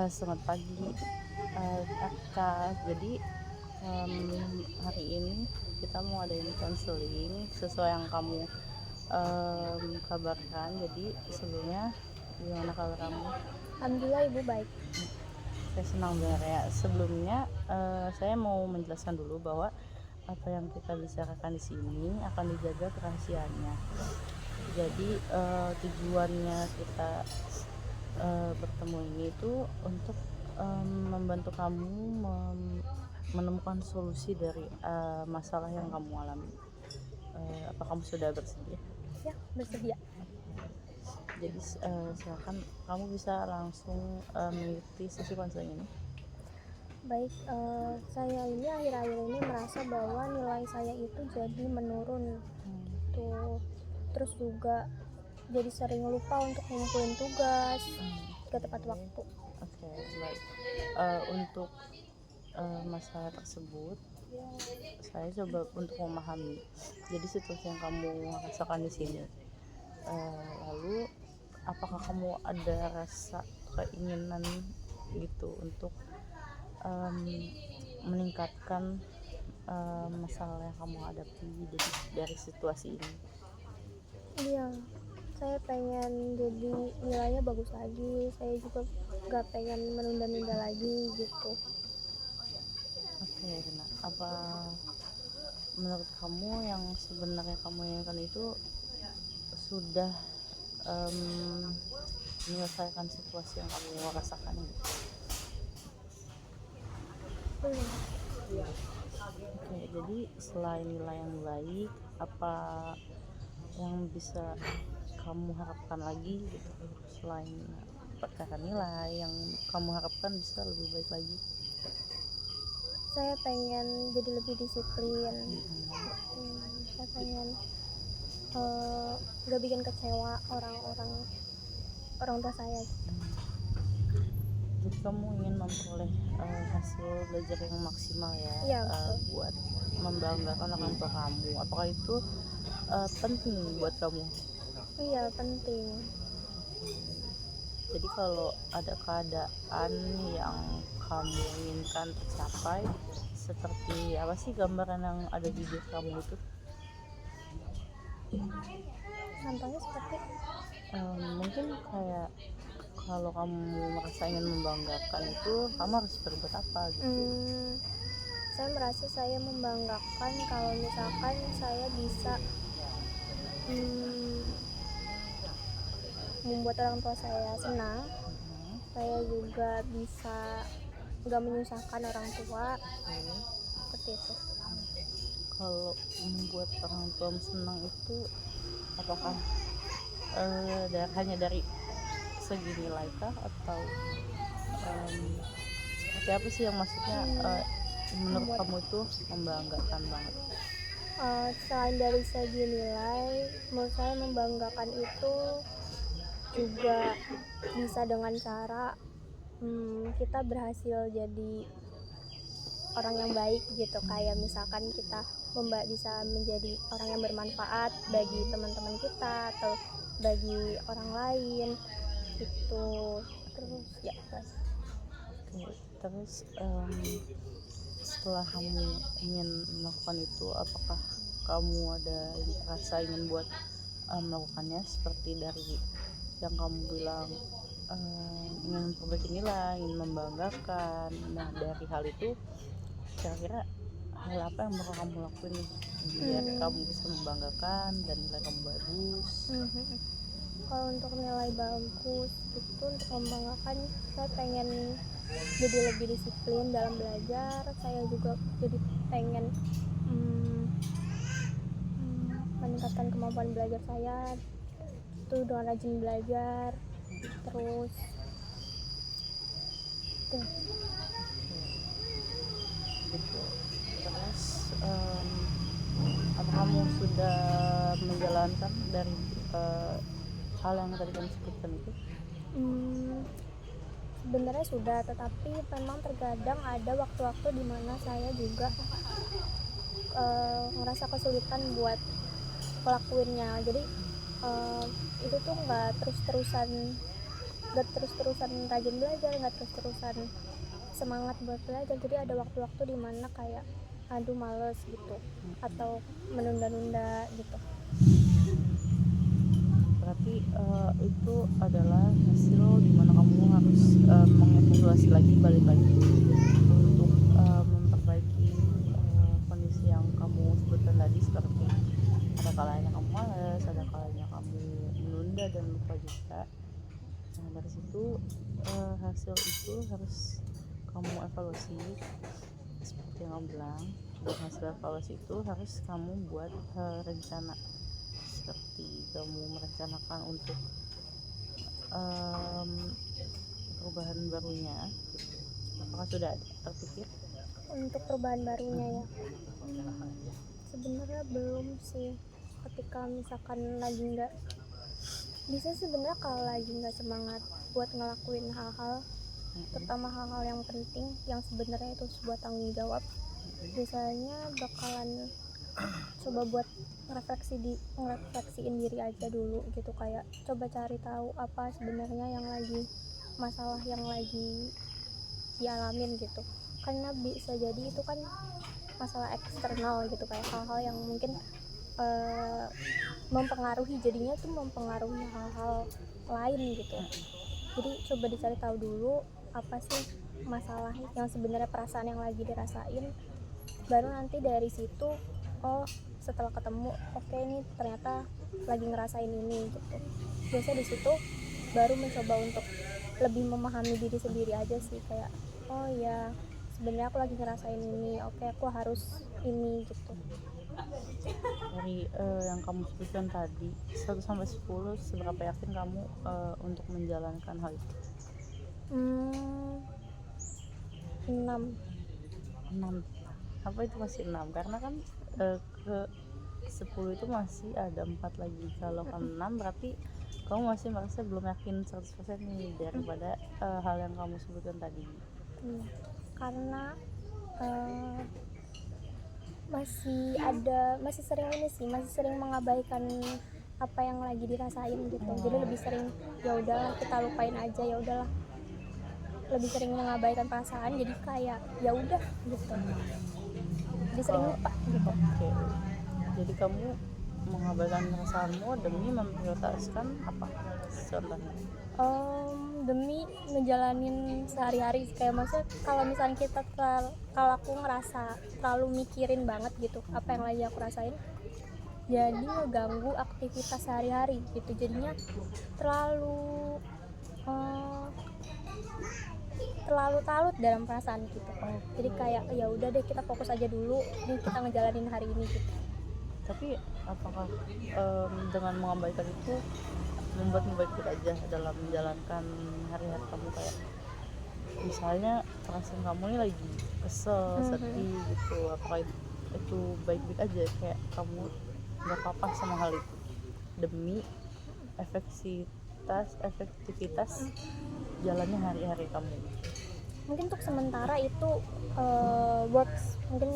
Selamat pagi, Kak. Jadi, hari ini kita mau adain konseling sesuai yang kamu, kabarkan. Jadi sebelumnya gimana kabar kamu? Alhamdulillah ibu baik. Saya senang dengar ya. Sebelumnya, saya mau menjelaskan dulu bahwa apa yang kita bicarakan di sini akan dijaga kerahasiaannya. Jadi, tujuannya kita bertemu ini itu untuk membantu kamu menemukan solusi dari masalah yang kamu alami. Apa kamu sudah bersedia? Ya, bersedia. Jadi silakan kamu bisa langsung mengikuti sesi konseling ini. Baik, saya ini akhir-akhir ini merasa bahwa nilai saya itu jadi menurun tuh. Terus juga jadi sering lupa untuk ngumpulin tugas ke tepat waktu. Oke, baik. Untuk masalah tersebut saya coba untuk memahami. Jadi situasi yang kamu rasakan di sini. Lalu apakah kamu ada rasa keinginan gitu untuk meningkatkan masalah yang kamu hadapi dari situasi ini? Iya, saya pengen jadi nilainya bagus lagi. Saya juga gak pengen menunda-nunda lagi gitu. Oke, nah apa menurut kamu yang sebenarnya kamu inginkan itu sudah menyelesaikan situasi yang kamu rasakan gitu? Oke, jadi selain nilai yang baik, apa yang bisa kamu harapkan lagi gitu, selain perkara nilai yang kamu harapkan bisa lebih baik lagi? Saya pengen jadi lebih disiplin. Saya pengen gak bikin kecewa orang tua saya gitu. Jadi kamu ingin memperoleh hasil belajar yang maksimal ya, Iya, buat membanggakan orang tua kamu. Apakah itu penting buat kamu? iya penting. Jadi kalau ada keadaan yang kamu inginkan tercapai, seperti apa sih gambaran yang ada di diri kamu itu? Contohnya seperti Mungkin kayak kalau kamu merasa ingin membanggakan itu kamu harus berbuat apa gitu? saya merasa saya membanggakan kalau misalkan saya bisa membuat orang tua saya senang. Saya juga bisa gak menyusahkan orang tua. Seperti itu. Kalau membuat orang tua senang itu apakah hanya dari segi nilai kah, atau seperti apa sih yang maksudnya menurut kamu itu membanggakan banget? Selain dari segi nilai, menurut saya membanggakan itu juga bisa dengan cara kita berhasil jadi orang yang baik gitu. Kayak misalkan kita bisa menjadi orang yang bermanfaat bagi teman-teman kita atau bagi orang lain gitu. Terus ya Oke, terus setelah kamu ingin melakukan itu, apakah kamu ada rasa ingin buat melakukannya, seperti dari yang kamu bilang ingin memperbaiki nilai, ingin membanggakan. Nah, dari hal itu kira-kira hal apa yang bakal kamu lakuin nih biar kamu bisa membanggakan dan nilai kamu bagus? Kalau untuk nilai bagus itu untuk membanggakan, saya pengen jadi lebih disiplin dalam belajar. Saya juga jadi pengen meningkatkan kemampuan belajar saya itu dengan rajin belajar. Terus Gitu. Terus apa kamu sudah menjalankan dari hal yang tadi kamu sebutkan itu? Sebenarnya sudah, tetapi memang terkadang ada waktu-waktu di mana saya juga ngerasa kesulitan buat ngelakuinnya. Jadi itu tuh nggak terus-terusan nggak terus-terusan rajin belajar, nggak terus-terusan semangat buat belajar. Jadi ada waktu-waktu dimana kayak aduh males gitu atau menunda-nunda gitu. Berarti itu adalah hasil dimana kamu harus mengevaluasi lagi, balik lagi untuk memperbaiki kondisi yang kamu sebutkan tadi, seperti ada kalanya kamu malas, ada kalanya kamu menunda dan lupa juga. Nah dari situ hasil itu harus kamu evaluasi seperti yang kamu bilang, dan hasil evaluasi itu harus kamu buat rencana, seperti kamu merencanakan untuk perubahan barunya. Apakah sudah ada terpikir? Untuk perubahan barunya ya, sebenarnya belum sih. Ketika misalkan lagi nggak bisa, sebenarnya kalau lagi nggak semangat buat ngelakuin hal-hal, terutama hal-hal yang penting yang sebenarnya itu sebuah tanggung jawab, biasanya bakalan coba buat ngerefleksiin diri aja dulu gitu, kayak coba cari tahu apa sebenarnya yang lagi masalah yang lagi dialamin gitu. Karena bisa jadi itu kan masalah eksternal gitu, kayak hal-hal yang mungkin mempengaruhi, jadinya tuh mempengaruhi hal-hal lain gitu. Jadi coba dicari tahu dulu apa sih masalah yang sebenarnya, perasaan yang lagi dirasain, baru nanti dari situ oh setelah ketemu oke, ini ternyata lagi ngerasain ini gitu. Biasa di situ baru mencoba untuk lebih memahami diri sendiri aja sih, kayak oh ya sebenarnya aku lagi ngerasain ini, oke aku harus ini gitu. Dari yang kamu sebutkan tadi, 1 sampai 10 seberapa yakin kamu untuk menjalankan hal itu? 6. 6. Apa itu masih 6? Karena kan ke 10 itu masih ada 4 lagi. Kalau ke 6 berarti kamu masih merasa belum yakin 100% nih daripada hal yang kamu sebutkan tadi. Karena masih sering ini sih, masih sering mengabaikan apa yang lagi dirasain gitu. Jadi lebih sering ya udahlah kita lupain aja, ya udahlah, lebih sering mengabaikan perasaan, jadi kayak ya udah gitu, jadi sering lupa gitu. Oke. Jadi kamu mengabaikan perasaanmu demi memprioritaskan apa contohnya? Demi ngejalanin sehari-hari, kayak maksudnya kalau misalnya kita kalau aku ngerasa terlalu mikirin banget gitu apa yang lagi aku rasain, jadi ngeganggu aktivitas sehari-hari gitu, jadinya terlalu larut dalam perasaan gitu. Jadi kayak ya udah deh, kita fokus aja dulu nih, kita ngejalanin hari ini gitu. Tapi apakah dengan mengabaikan itu membuatmu baik-baik aja dalam menjalankan hari-hari kamu? Kayak misalnya perasaan kamu ini lagi kesel, sedih gitu, apakah itu baik-baik aja, kayak kamu nggak apa-apa sama hal itu demi efektivitas jalannya hari-hari kamu? Mungkin untuk sementara itu works, mungkin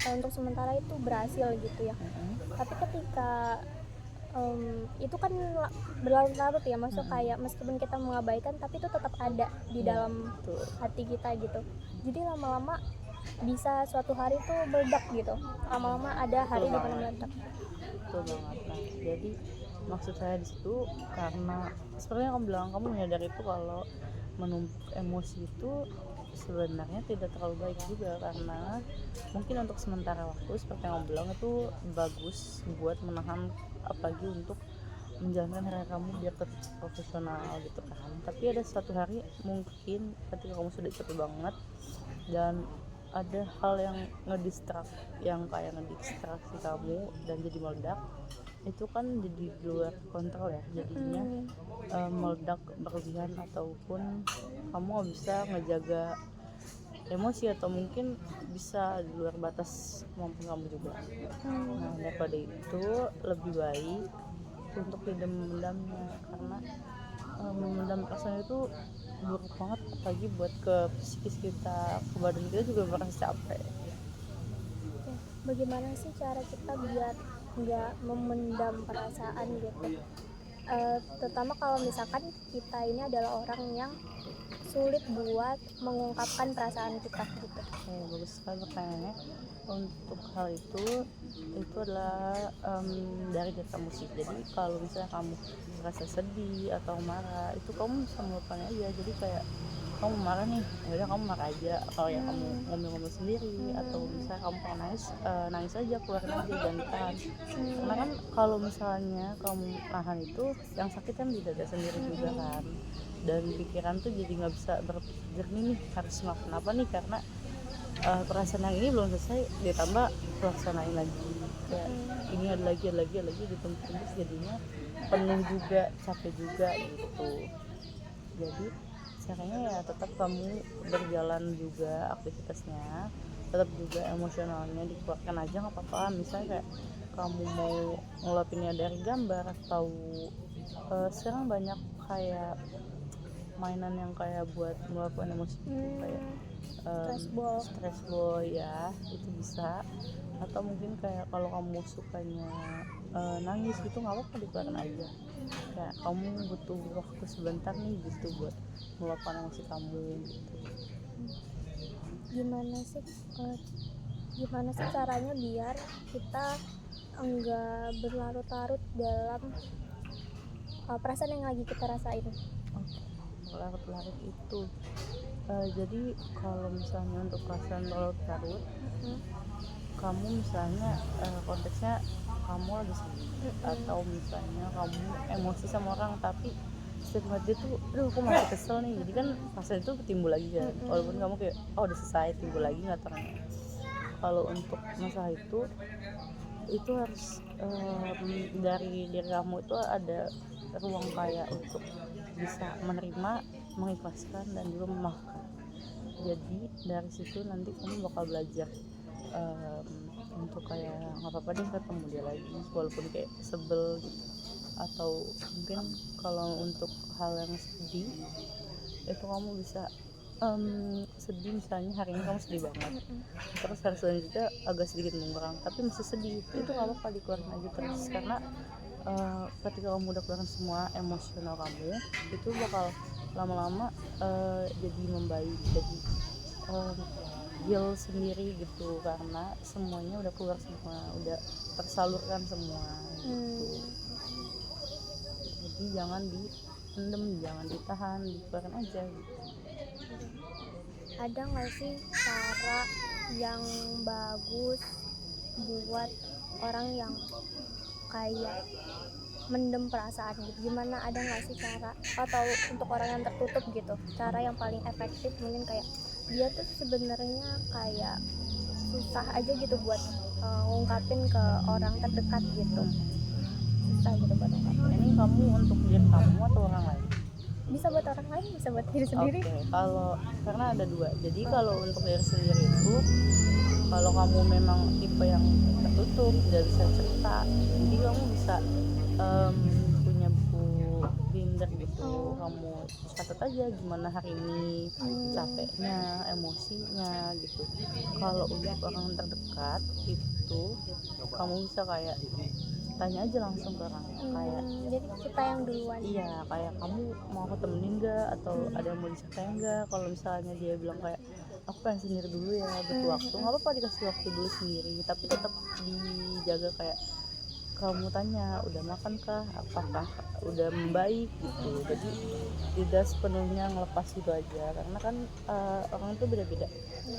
untuk sementara itu berhasil gitu ya. Tapi ketika itu kan berlarut-larut ya, maksudnya kayak meskipun kita mengabaikan tapi itu tetap ada di dalam hati kita gitu. Jadi lama-lama bisa suatu hari tuh meledak gitu, lama-lama ada hari di mana meledak. Betul banget. Nah jadi maksud saya di situ, karena seperti yang kamu bilang, kamu menyadari itu kalau menumpuk emosi itu sebenarnya tidak terlalu baik juga, karena mungkin untuk sementara waktu seperti yang kamu bilang itu bagus buat menahan, apalagi untuk menjalankan hari kamu biar tetap profesional gitu kan. Tapi ada suatu hari mungkin ketika kamu sudah capek banget dan ada hal yang ngedistraksi kamu dan jadi meledak, itu kan jadi di luar kontrol ya, jadinya meledak berlebihan, ataupun kamu gak bisa ngejaga emosi, atau mungkin bisa di luar batas kemampuan kamu juga. Nah daripada itu lebih baik untuk tidak memendamnya, karena memendam perasaan itu buruk banget, apalagi buat ke psikis kita, ke badan kita juga merasa capek. Bagaimana sih cara kita biar nggak memendam perasaan gitu? Terutama kalau misalkan kita ini adalah orang yang sulit buat mengungkapkan perasaan kita gitu. Oke, bagus sekali pertanyaannya. Untuk hal itu adalah dari diri kamu sih. Jadi kalau misalnya kamu merasa sedih atau marah, itu kamu bisa meluapkannya aja. Jadi kayak kamu marah nih, ya udah kamu marah aja. Kalau ya kamu ngomel-ngomel sendiri, atau misalnya kamu pengen nangis, nangis aja, keluarin aja, jangan ditahan. Karena kan kalau misalnya kamu nahan itu, yang sakit kan di dada sendiri juga kan. Dan pikiran tuh jadi nggak bisa berpikir jernih nih, harus ngelakuin apa nih, karena perasaan yang ini belum selesai, ditambah pelaksanain lagi, kayak ini ada lagi ditumpuk-tumpuk, jadinya penuh juga, capek juga gitu. Jadi caranya ya tetap kamu berjalan juga aktivitasnya, tetap juga emosionalnya dikeluarkan aja, nggak apa-apa. Misalnya kayak kamu mau ngelapinnya dari gambar, atau sekarang banyak kayak mainan yang kayak buat meluapkan emosi gitu, kayak stress ball ya, itu bisa. Atau mungkin kayak kalau kamu sukanya nangis gitu, nggak apa-apa, dikeluarin aja. Kayak kamu butuh waktu sebentar nih gitu buat meluapkan emosi kamu gitu. Gimana sih caranya biar kita enggak berlarut-larut dalam perasaan yang lagi kita rasain? Oke, larut-larut itu jadi kalau misalnya untuk perasaan larut-larut, kamu misalnya konteksnya kamu lagi sedih, atau misalnya kamu emosi sama orang, tapi setiap ngeliat dia tuh, aduh aku masih kesel nih, jadi kan perasaan itu timbul lagi kan, walaupun kamu kayak oh udah selesai, timbul lagi nggak terangnya. Kalau untuk masalah itu harus dari diri kamu itu ada ruang kayak untuk bisa menerima, mengikhlaskan, dan juga memaafkan. Jadi dari situ nanti kamu bakal belajar untuk kayak nggak apa-apa deh ketemu dia lagi, walaupun kayak sebel gitu. Atau mungkin kalau untuk hal yang sedih itu kamu bisa sedih, misalnya hari ini kamu sedih banget, terus hari selanjutnya agak sedikit mengurang tapi masih sedih, itu nggak apa-apa, dikeluarin aja terus. Karena ketika kamu udah keluarin semua emosional kamu, itu bakal lama-lama jadi membaik, jadi heal sendiri gitu, karena semuanya udah keluar semua, udah tersalurkan semua gitu. Jadi jangan dipendem, jangan ditahan, dikeluarin aja gitu. Ada nggak sih cara yang bagus buat orang yang kayak mendem perasaan gitu? Gimana, ada nggak sih cara, atau untuk orang yang tertutup gitu, cara yang paling efektif? Mungkin kayak dia tuh sebenarnya kayak susah aja gitu buat ngungkapin ke orang terdekat gitu, susah gitu buat ngungkapin. Ini kamu untuk diri kamu atau orang lain? Bisa buat orang lain, bisa buat diri sendiri. Oke, kalau karena ada dua. Jadi kalau untuk diri sendiri itu, kalau kamu memang tipe yang tertutup, tidak bisa cerita, jadi kamu bisa punya buku binder gitu, kamu catat aja gimana hari ini, capeknya, emosinya gitu. Kalau untuk orang terdekat itu, kamu bisa kayak tanya aja langsung ke orang, kayak Jadi kita yang duluan. iya, kayak kamu mau aku temenin nggak, atau ada yang mau diceritain nggak. Kalau misalnya dia bilang kayak aku pengen sendiri dulu ya, butuh waktu, nggak apa-apa, dikasih waktu dulu sendiri, tapi tetap dijaga. Kayak kamu tanya udah makan kah, apakah udah membaik gitu. Jadi tidak sepenuhnya ngelepas gitu aja, karena kan orang itu beda-beda.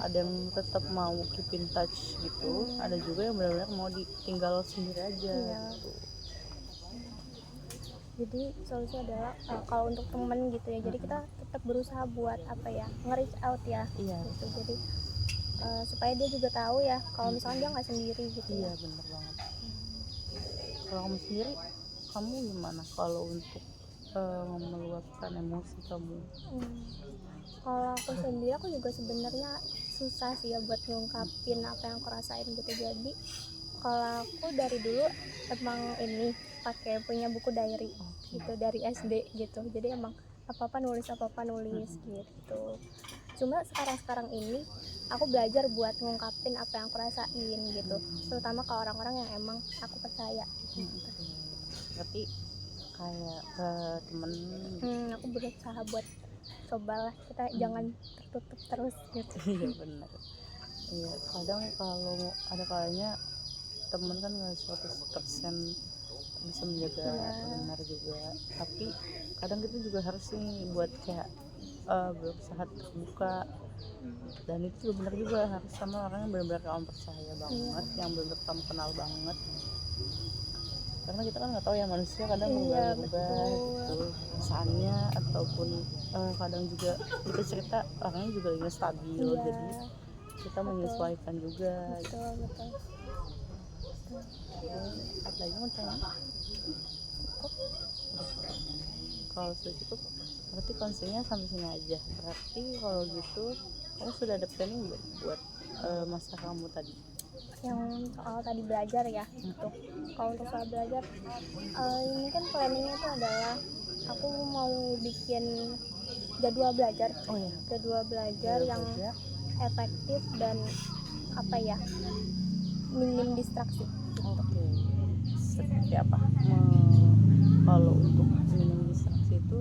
Ada yang tetap mau keep in touch gitu, ada juga yang benar-benar mau ditinggal sendiri aja gitu. Jadi solusi adalah kalau untuk temen gitu ya, jadi kita tetap berusaha buat apa ya, nge-reach out ya. Iya gitu. Jadi supaya dia juga tahu ya kalau misalnya dia nggak sendiri gitu. Iya, bener banget. Kalau kamu sendiri, kamu gimana kalau untuk meluapkan emosi kamu? Kalau aku sendiri, aku juga sebenarnya susah sih ya buat ngungkapin apa yang aku rasain gitu. Jadi kalau aku dari dulu emang ini pakai punya buku diary gitu dari SD gitu. Jadi emang apa-apa nulis gitu. Cuma sekarang ini aku belajar buat ngungkapin apa yang aku rasain gitu, terutama ke orang-orang yang emang aku percaya gitu. Tapi kayak ke temen? Aku berusaha buat cobalah kita jangan tertutup terus gitu. Iya benar. Iya kadang kalau ada kalanya temen kan nggak 100% bisa menjaga Iya. benar juga, tapi kadang kita juga harus nih buat kayak berusaha terbuka, dan itu juga benar juga harus sama orang yang benar-benar kamu percaya banget, yang benar-benar kamu kenal banget, karena kita kan nggak tahu ya manusia kadang Iya, berubah-ubah betul. gitu perasaannya, ataupun kadang juga kita cerita orangnya juga lagi stabil, Iya, jadi kita menyesuaikan juga gitu. betul. Apa lagi mau tanya? Kalau sudah cukup berarti konselnya sampai sini aja. Berarti kalau gitu kamu sudah ada planning belum buat masa kamu tadi? Yang soal tadi belajar ya gitu. Kalau untuk soal belajar ini kan planningnya tuh adalah aku mau bikin jadwal belajar Oh ya, yang efektif dan apa ya, minim distraksi. oke. Seperti apa? Kalau untuk minim distraksi itu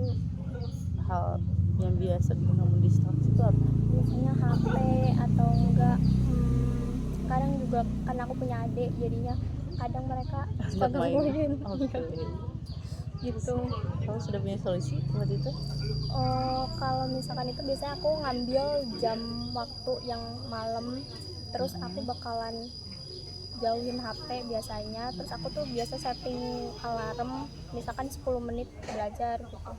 hal yang biasa bikin kamu distraksi itu apa? Biasanya HP atau enggak kadang juga karena aku punya adik jadinya kadang mereka suka Ajak main. gangguin. Oke. Gitu. Kamu sudah punya solusi buat itu? Kalau misalkan itu biasanya aku ngambil jam waktu yang malam, terus aku bakalan jauhin HP biasanya, terus aku tuh biasa setting alarm misalkan 10 menit belajar gitu.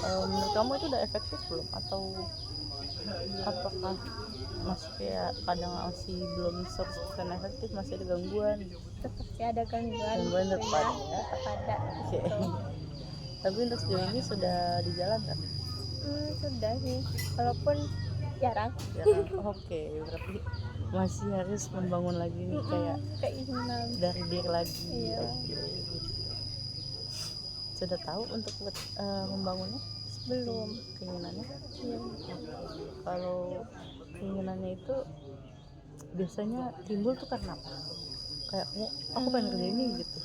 Menurut kamu itu udah efektif belum, atau apakah masih kayak kadang masih belum 100% efektif, masih ada gangguan? Tetap sih ada gangguan Tetap ya, ada ya. tetap ada Oke. gitu. Tapi untuk sejauh ini sudah dijalankan? Sudah sih, walaupun jarang. Oke, berarti masih harus membangun lagi nih kayak Keinginan. dari diri lagi. Iya. Oke. Sudah tahu untuk buat membangunnya? Belum. Keinginannya? Iya. Kalau keinginannya itu biasanya timbul tuh karena apa? Kayak aku pengen kerja ini gitu.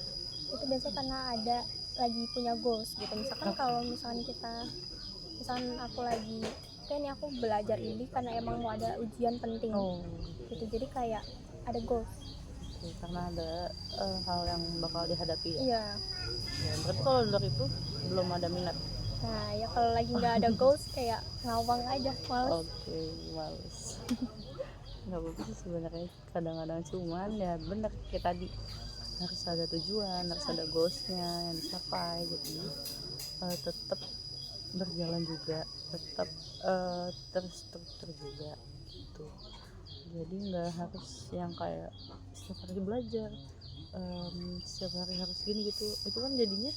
Itu biasanya karena ada lagi punya goals gitu. Misalkan kalau misalkan aku lagi kan ini aku belajar ini karena emang mau ada ujian penting gitu, jadi kayak ada goals. Oke, karena ada hal yang bakal dihadapi ya. Iya. Ya, berarti kalau dari itu belum ada minat. Nah ya kalau lagi nggak ada goals kayak ngawang aja, males. Oke, males. Nggak apa-apa sih sebenarnya, kadang-kadang cuman ya bener kayak tadi harus ada tujuan, harus ada goalsnya yang dicapai, jadi tetap berjalan juga, tetap terstruktur juga gitu. Jadi nggak harus yang kayak setiap hari belajar, setiap hari harus gini gitu, itu kan jadinya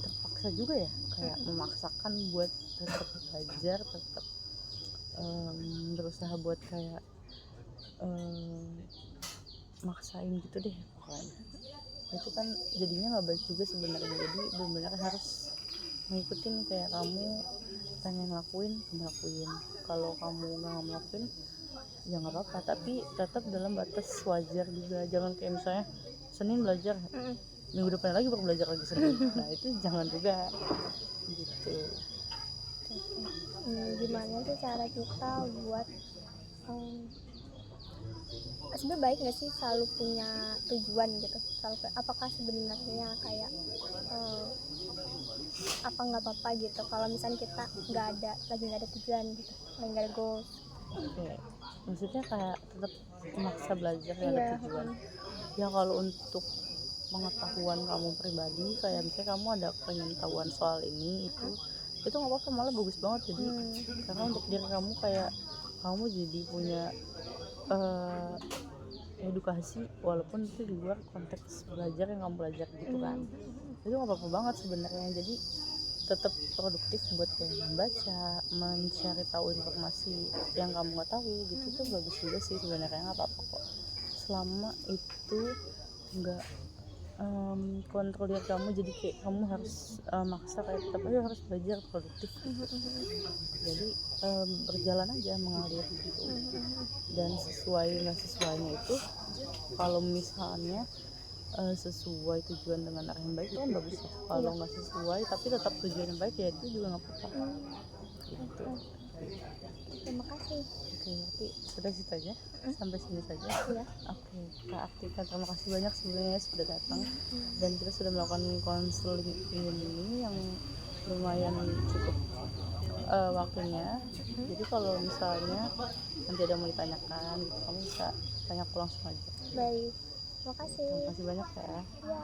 terpaksa juga ya, kayak memaksakan buat tetap belajar, tetap berusaha buat kayak maksain gitu deh pokoknya. Itu kan jadinya nggak baik juga sebenarnya, jadi benar-benar harus ngikutin kayak kamu pengen lakuin, kamu lakuin. Kalau kamu nggak ngelakuin ya nggak apa-apa, tapi tetap dalam batas wajar juga. Jangan kayak misalnya Senin belajar, minggu depan lagi baru belajar lagi Senin. Nah itu jangan juga gitu. Gimana sih cara kita buat sebenarnya baik nggak sih selalu punya tujuan gitu, apakah sebenarnya kayak apa nggak apa-apa gitu kalau misalnya kita nggak ada tujuan gitu, lagi nggak ada goals. Oke, maksudnya kayak tetap memaksa belajar ya, Iya. ada tujuan. Ya kalau untuk pengetahuan kamu pribadi, kayak misalnya kamu ada pengetahuan soal ini itu nggak apa-apa, malah bagus banget. Jadi karena untuk diri kamu kayak kamu jadi punya edukasi walaupun itu di luar konteks belajar yang kamu belajar gitu kan. Itu nggak apa-apa banget sebenarnya, jadi tetap produktif buat kayak membaca, mencari tahu informasi yang kamu nggak tahu gitu. Itu bagus juga sih sebenarnya, nggak apa-apa kok selama itu nggak kontrol diri kamu, jadi kayak kamu harus maksa kayak tetap aja harus belajar produktif gitu. Jadi berjalan aja mengalir gitu. Dan sesuai nggak sesuainya itu, kalau misalnya sesuai tujuan dengan arah yang baik itu kan bagus ya. Kalau Iya. nggak sesuai tapi tetap tujuan yang baik ya itu juga nggak apa-apa gitu. Oke. Terima kasih. Oke, berarti sudah situ aja. Sampai sini saja. Iya. Oke, Kak Aktika, terima kasih banyak sebelumnya sudah datang dan kita sudah melakukan konseling ini yang lumayan cukup waktunya. Jadi kalau misalnya nanti ada yang mau ditanyakan gitu, kamu bisa tanya aku langsung aja. Baik. Terima kasih. Terima kasih banyak ya. Ya.